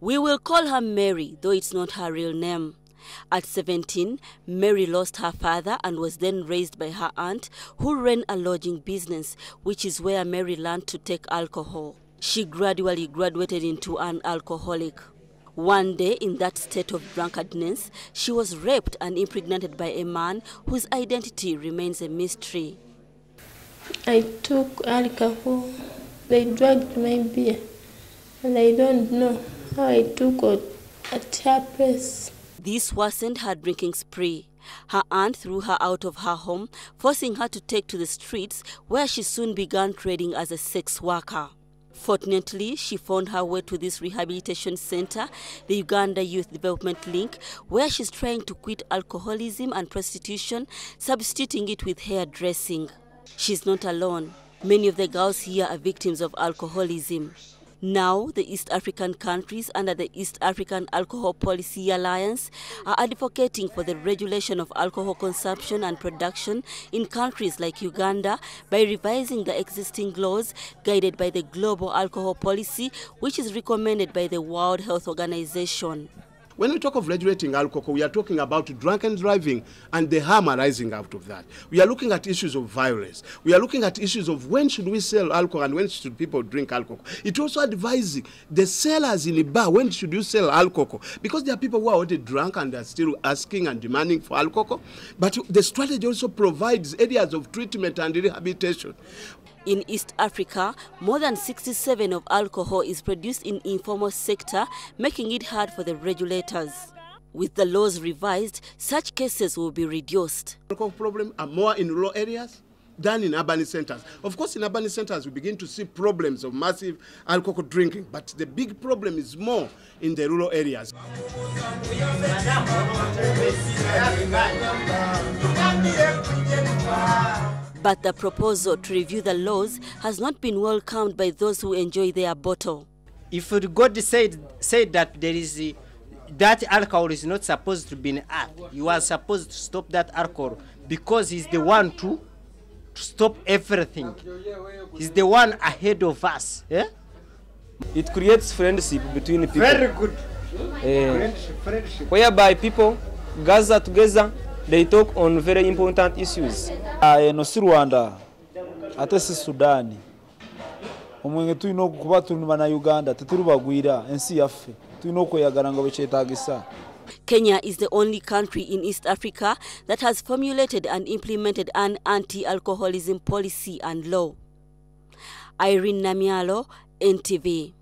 We will call her Mary, though it's not her real name. At 17, Mary lost her father and was then raised by her aunt, who ran a lodging business, which is where Mary learned to take alcohol. She gradually graduated into an alcoholic. One day, in that state of drunkenness, she was raped and impregnated by a man whose identity remains a mystery. I took alcohol. They drugged my beer, and I don't know how I took it at her place. This worsened her drinking spree. Her aunt threw her out of her home, forcing her to take to the streets, where she soon began trading as a sex worker. Fortunately, she found her way to this rehabilitation center, the Uganda Youth Development Link, where she's trying to quit alcoholism and prostitution, substituting it with hairdressing. She's not alone. Many of the girls here are victims of alcoholism. Now, the East African countries under the East African Alcohol Policy Alliance are advocating for the regulation of alcohol consumption and production in countries like Uganda by revising the existing laws guided by the Global Alcohol Policy, which is recommended by the World Health Organization. When we talk of regulating alcohol, we are talking about drunken driving and the harm arising out of that. We are looking at issues of violence. We are looking at issues of when should we sell alcohol and when should people drink alcohol. It also advises the sellers in a bar, when should you sell alcohol? Because there are people who are already drunk and are still asking and demanding for alcohol. But the strategy also provides areas of treatment and rehabilitation. In East Africa, more than 67% of alcohol is produced in informal sector, making it hard for the regulators. With the laws revised, such cases will be reduced. Alcohol problems are more in rural areas than in urban centers. Of course, in urban centers, we begin to see problems of massive alcohol drinking, but the big problem is more in the rural areas. But the proposal to review the laws has not been welcomed by those who enjoy their bottle. If God said that there is that alcohol is not supposed to be in earth, you are supposed to stop that alcohol because he's the one to stop everything. He's the one ahead of us. Yeah? It creates friendship between people. Very good. Whereby people gather together, they talk on very important issues. No si Rwanda, ate si Sudani. Omwenge tulina okuba tulima na Uganda, tetulubagwira ensi yaffe. Tulina okweyagala nga bwe kyetaagisa. Kenya is the only country in East Africa that has formulated and implemented an anti-alcoholism policy and law. Irene Namialo, NTV.